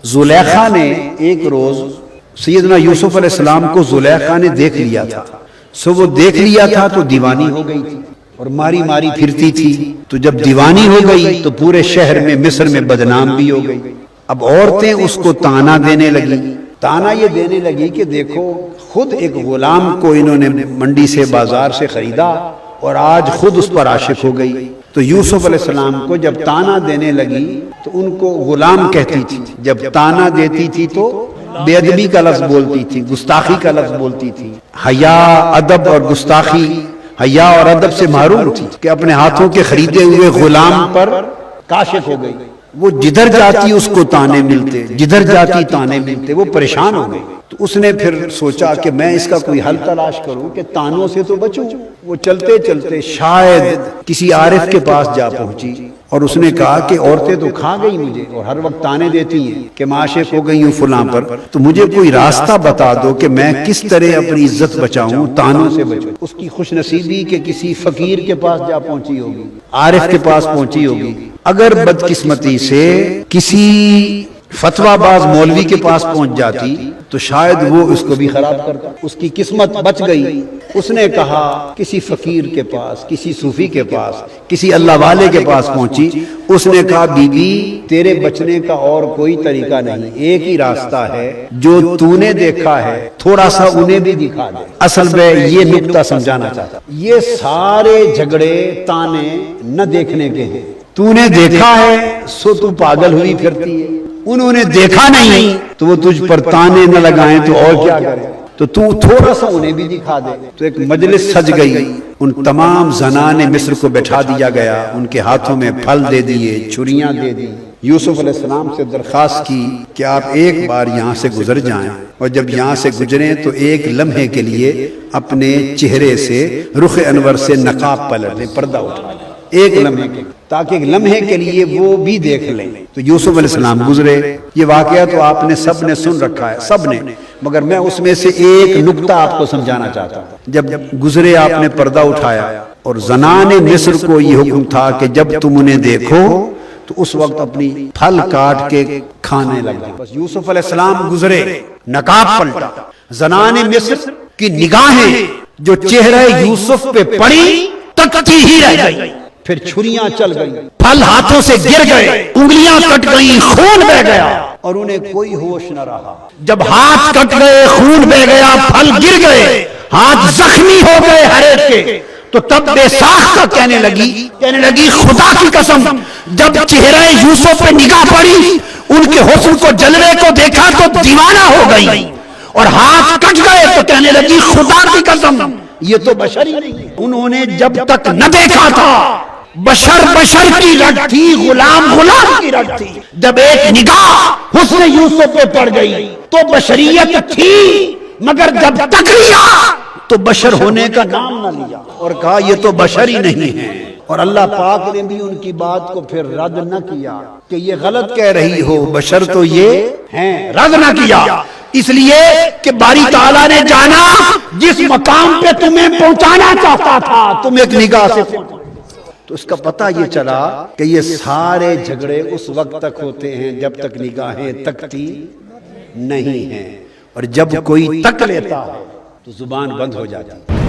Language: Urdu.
زلیخا نے ایک روز سیدنا یوسف علیہ السلام کو زلیخا نے دیکھ لیا تھا، سو وہ دیکھ لیا تھا تو دیوانی ہو گئی تھی اور ماری ماری پھرتی تھی، تو جب دیوانی ہو گئی تو پورے شہر میں مصر میں بدنام بھی ہو گئی۔ اب عورتیں اس کو تانا دینے لگی، تانا یہ دینے لگی کہ دیکھو خود ایک غلام کو انہوں نے منڈی سے بازار سے خریدا اور آج خود اس پر عاشق ہو گئی۔ تو یوسف علیہ السلام کو جب تانا دینے لگی تو ان کو غلام کہتی تھی، جب تانا دیتی تھی تو بے ادبی کا لفظ بولتی تھی، گستاخی کا لفظ بولتی تھی۔ حیا، ادب اور گستاخی، حیا اور ادب سے محروم تھی کہ اپنے ہاتھوں کے خریدے ہوئے غلام پر عاشق ہو گئی۔ وہ جدھر جاتی اس کو تانے ملتے، جدھر جاتی تانے ملتے، وہ پریشان ہو گئی۔ تو اس نے پھر سوچا کہ میں اس کا کوئی حل تلاش کروں کہ تانوں سے تو بچوں۔ وہ چلتے چلتے شاید کسی عارف کے پاس جا پہنچی اور اس نے کہا کہ عورتیں تو کھا گئی مجھے اور ہر وقت تانے دیتی ہیں کہ میں عاشق ہو گئی ہوں فلاں پر، تو مجھے کوئی راستہ بتا دو کہ میں کس طرح اپنی عزت بچاؤں، تانوں سے بچوں۔ اس کی خوش نصیبی کہ کسی فقیر کے پاس جا پہنچی ہوگی، عارف کے پاس پہنچی ہوگی۔ اگر بدقسمتی سے کسی فتویٰ باز مولوی کے پاس پہنچ جاتی تو شاید وہ اس کو بھی خراب کرتا، اس کی قسمت بچ گئی۔ اس نے کہا کسی فقیر کے پاس، کسی صوفی کے پاس، کسی اللہ والے کے پاس پہنچی۔ اس نے کہا بی بی تیرے بچنے کا اور کوئی طریقہ نہیں، ایک ہی راستہ ہے، جو تو نے دیکھا ہے تھوڑا سا انہیں بھی دکھا دے۔ اصل میں یہ نکتہ سمجھانا چاہتا، یہ سارے جھگڑے تانے نہ دیکھنے کے ہیں۔ تو نے دیکھا ہے سو تو پاگل ہوئی پھرتی ہے، انہوں نے دیکھا نہیں تو وہ تجھ پر تانے نہ لگائیں تو اور کیا کرے، تو تھوڑا سا انہیں بھی دکھا دے۔ تو ایک مجلس سج گئی، ان تمام زنان مصر کو بٹھا دیا گیا، ان کے ہاتھوں میں پھل دے دیے، چھریاں دے دی۔ یوسف علیہ السلام سے درخواست کی کہ آپ ایک بار یہاں سے گزر جائیں، اور جب یہاں سے گزریں تو ایک لمحے کے لیے اپنے چہرے سے رخ انور سے نقاب پلٹ لیں، پردہ اٹھا لیں، ایک لمحے کے، تاکہ ایک لمحے کے لیے وہ بھی دیکھ لیں۔ تو یوسف علیہ السلام گزرے۔ یہ واقعہ تو آپ نے سب نے سن رکھا ہے، سب نے، مگر میں اس میں سے ایک نکتہ آپ کو سمجھانا چاہتا ہوں۔ جب گزرے آپ نے پردہ اٹھایا، اور زنان مصر کو یہ حکم تھا کہ جب تم انہیں دیکھو تو اس وقت اپنی پھل کاٹ کے کھانے لگ جائیں۔ بس یوسف علیہ السلام گزرے، نقاب پلٹا، زنان مصر کی نگاہیں جو چہرہ یوسف پہ پڑی تکتی ہی رہ گئی، پھر چھریاں چل گئی، پھل ہاتھوں سے گر گئے، انگلیاں کٹ گئی، خون بہ گیا، اور انہیں کوئی ہوش نہ رہا۔ جب ہاتھ کٹ گئے، خون بہ گیا، پھل گر گئے، ہاتھ زخمی ہو گئے ہر ایک کے، تو تب بے ساختہ کہنے لگی خدا کی قسم، جب چہرہ یوسف پہ نگاہ پڑی، ان کے حسن کو، جلوے کو دیکھا تو دیوانہ ہو گئی، اور ہاتھ کٹ گئے تو کہنے لگی خدا کی قسم یہ تو بشر ہی نہیں۔ انہوں نے جب تک نہ دیکھا تھا بشر کی رٹ تھی، غلام کی رٹ تھی، جب ایک نگاہ حسن یوسف پہ پڑ گئی تو بشریت تھی، مگر جب تک لیا تو بشر ہونے کا نام نہ لیا، اور کہا یہ تو بشر ہی نہیں ہے۔ اور اللہ پاک نے بھی ان کی بات کو پھر رد نہ کیا کہ یہ غلط کہہ رہی ہو، بشر تو یہ ہیں، رد نہ کیا، اس لیے کہ باری تعالیٰ نے جانا جس مقام پہ تمہیں پہنچانا چاہتا تھا تم ایک نگاہ سے پہنچا۔ تو اس کا پتہ یہ چلا کہ یہ سارے جھگڑے اس وقت تک ہوتے ہیں جب تک نگاہیں تکتی نہیں ہیں، اور جب کوئی تک لیتا ہے تو زبان بند ہو جاتی ہے۔